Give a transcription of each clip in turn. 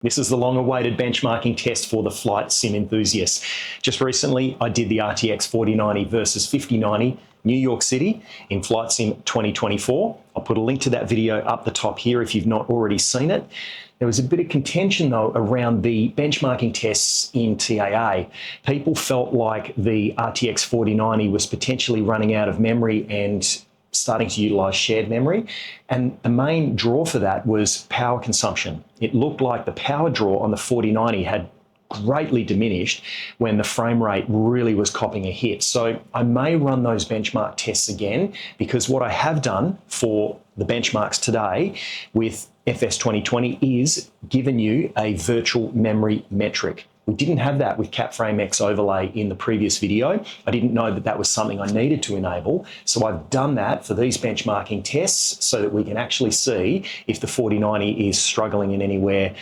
This is the long-awaited benchmarking test for the flight sim enthusiasts. Just recently, I did the RTX4090 versus 5090 New York City in Flight Sim 2024. I'll put a link to that video up the top here if you've not already seen it. There was a bit of contention though around the benchmarking tests in TAA. People felt like the RTX4090 was potentially running out of memory and starting to utilise shared memory. And the main draw for that was power consumption. It looked like the power draw on the 4090 had greatly diminished when the frame rate really was copping a hit. So I may run those benchmark tests again, because what I have done for the benchmarks today with FS 2020 is given you a virtual memory metric. We didn't have that with CapFrameX overlay in the previous video. I didn't know that that was something I needed to enable. So I've done that for these benchmarking tests so that we can actually see if the 4090 is struggling in any way,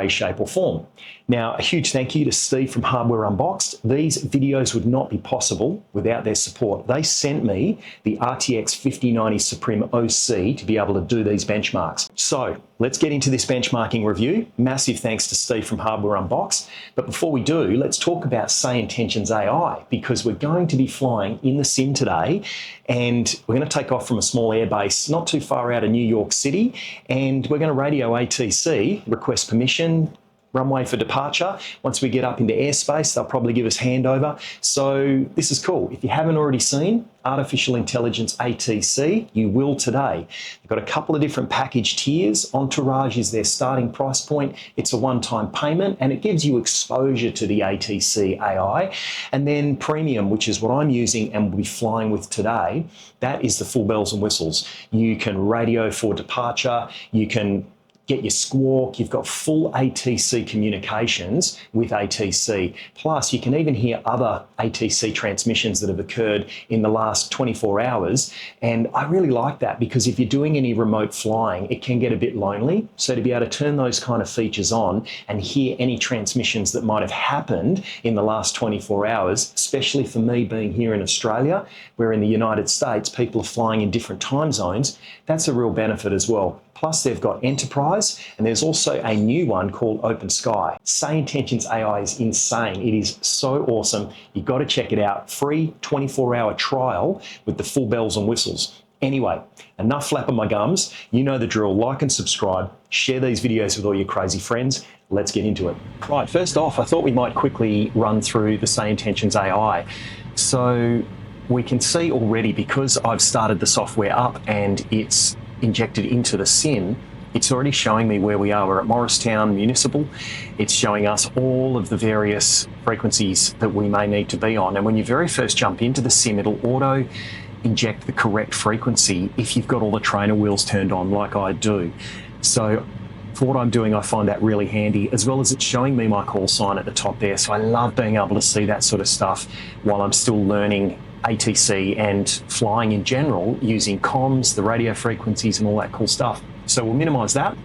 shape or form. Now, a huge thank you to Steve from Hardware Unboxed. These videos would not be possible without their support. They sent me the RTX5090 Supreme OC to be able to do these benchmarks. So let's get into this benchmarking review. Massive thanks to Steve from Hardware Unboxed. But before we do, let's talk about Sayintentions.AI, because we're going to be flying in the sim today and we're going to take off from a small airbase not too far out of New York City, and we're going to radio ATC, request permission, runway for departure. Once we get up into airspace, they'll probably give us handover. So this is cool. If you haven't already seen Artificial Intelligence ATC, you will today. They've got a couple of different package tiers. Entourage is their starting price point. It's a one-time payment and it gives you exposure to the ATC AI. And then Premium, which is what I'm using and will be flying with today, that is the full bells and whistles. You can radio for departure, you can get your squawk, you've got full ATC communications with ATC. Plus, you can even hear other ATC transmissions that have occurred in the last 24 hours. And I really like that, because if you're doing any remote flying, it can get a bit lonely. So to be able to turn those kind of features on and hear any transmissions that might have happened in the last 24 hours, especially for me being here in Australia, where in the United States, people are flying in different time zones, that's a real benefit as well. Plus, they've got Enterprise, and there's also a new one called Open Sky. Sayintentions.AI is insane. It is so awesome. You've got to check it out. Free 24-hour trial with the full bells and whistles. Anyway, enough flapping my gums. You know the drill. Like and subscribe. Share these videos with all your crazy friends. Let's get into it. Right, first off, I thought we might quickly run through the Sayintentions.AI. So we can see already, because I've started the software up and it's injected into the sim, it's already showing me where we are. We're at Morristown Municipal. It's showing us all of the various frequencies that we may need to be on. And when you very first jump into the sim, it'll auto inject the correct frequency if you've got all the trainer wheels turned on, like I do. So for what I'm doing, I find that really handy, as well as it's showing me my call sign at the top there. So I love being able to see that sort of stuff while I'm still learning ATC and flying in general, using comms, the radio frequencies and all that cool stuff. So we'll minimize that.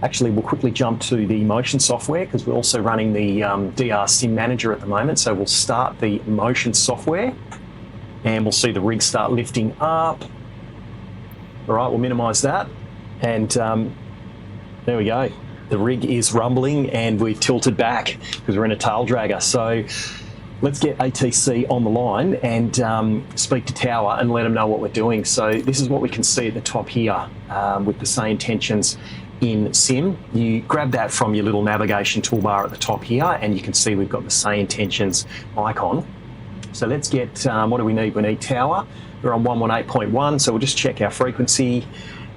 Actually, we'll quickly jump to the motion software, because we're also running the DR Sim Manager at the moment. So we'll start the motion software and we'll see the rig start lifting up. All right, we'll minimize that. And there we go. The rig is rumbling and we've tilted back because we're in a tail dragger. So let's get ATC on the line and speak to Tower and let them know what we're doing. So this is what we can see at the top here with the Sayintentions in Sim. You grab that from your little navigation toolbar at the top here and you can see we've got the Sayintentions icon. So let's get, what do we need? We need Tower. We're on 118.1, so we'll just check our frequency.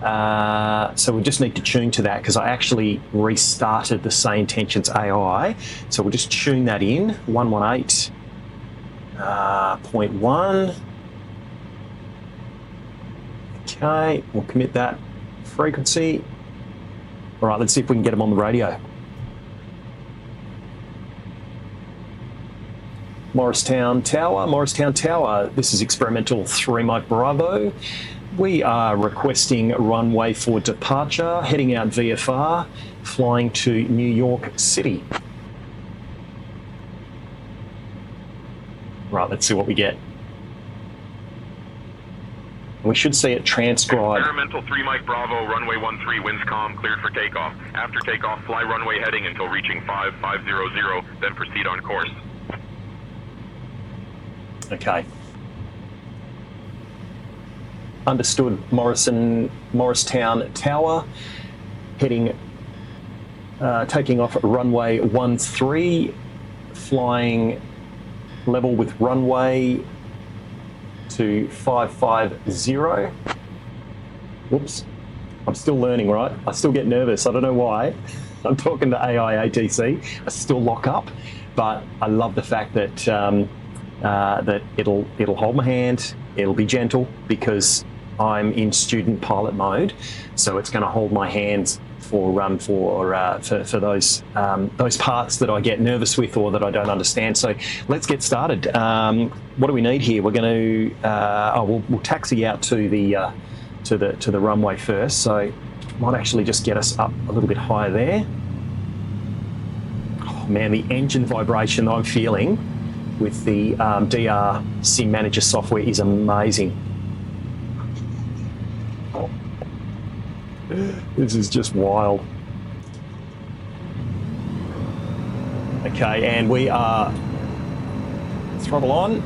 So we just need to tune to that, because I actually restarted the Sayintentions.AI. So we'll just tune that in, 118.1. Okay, we'll commit that frequency. All right, let's see if we can get them on the radio. Morristown Tower, this is experimental 3 Mike Bravo. We are requesting runway for departure, heading out VFR, flying to New York City. Right, let's see what we get. We should see it transcribe. Experimental 3 Mike Bravo, runway 13, winds calm, cleared for takeoff. After takeoff, fly runway heading until reaching 5500, then proceed on course. Okay. Understood. Morristown Tower, heading, taking off at runway 13, flying level with runway to 550. Whoops. I'm still learning, right? I still get nervous. I don't know why. I'm talking to AI ATC. I still lock up, but I love the fact that that it'll hold my hand. It'll be gentle because I'm in student pilot mode, so it's going to hold my hands for those parts that I get nervous with or that I don't understand. So let's get started. What do we need here? We're going to we'll taxi out to the runway first. So might actually just get us up a little bit higher there. Oh man, the engine vibration that I'm feeling with the DR Sim Manager software is amazing. This is just wild. Okay, and we are throttle on.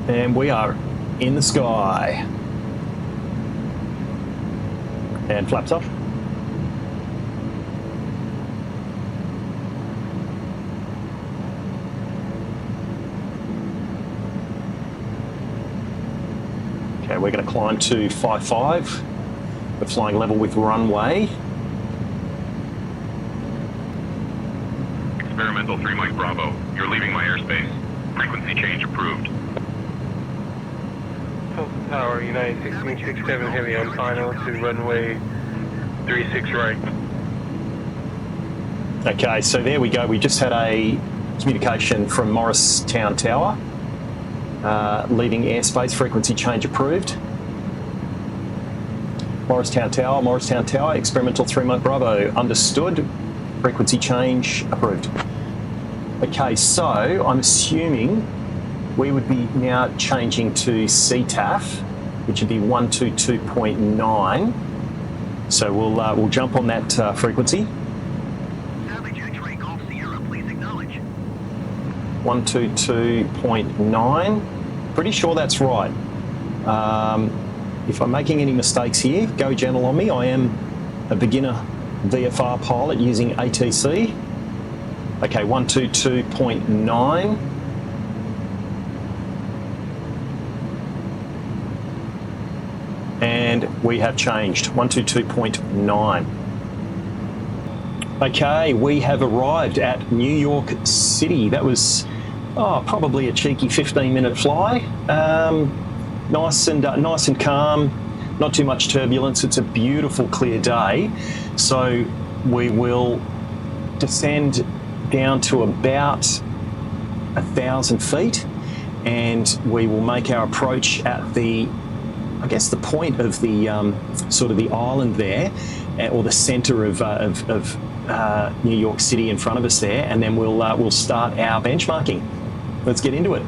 And we are in the sky. And flaps up. Okay, we're going to climb to 55. We're flying level with runway. Experimental 3 Mike Bravo, you're leaving my airspace. Frequency change approved. Tower, United 1667 heavy on final to runway 36 right. Okay, so there we go. We just had a communication from Morristown Tower. Leaving airspace, frequency change approved. Morristown Tower, experimental 3 Mike Bravo, understood, frequency change approved. Okay, so I'm assuming we would be now changing to CTAF, which would be 122.9. So we'll jump on that frequency. 122.9. Pretty sure that's right. If I'm making any mistakes here, go gentle on me. I am a beginner VFR pilot using ATC. Okay, 122.9. And we have changed, 122.9. Okay, we have arrived at New York City. That was probably a cheeky 15-minute fly. Nice and calm, not too much turbulence. It's a beautiful, clear day. So we will descend down to about 1,000 feet, and we will make our approach at the point of the sort of the island there, or the centre of New York City in front of us there, and then we'll start our benchmarking. Let's get into it.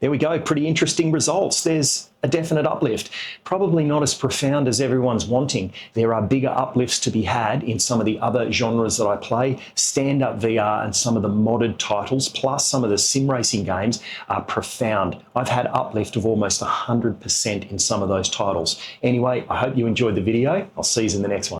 There we go, pretty interesting results. There's a definite uplift. Probably not as profound as everyone's wanting. There are bigger uplifts to be had in some of the other genres that I play. Stand-up VR and some of the modded titles, plus some of the sim racing games are profound. I've had uplift of almost 100% in some of those titles. Anyway, I hope you enjoyed the video. I'll see you in the next one.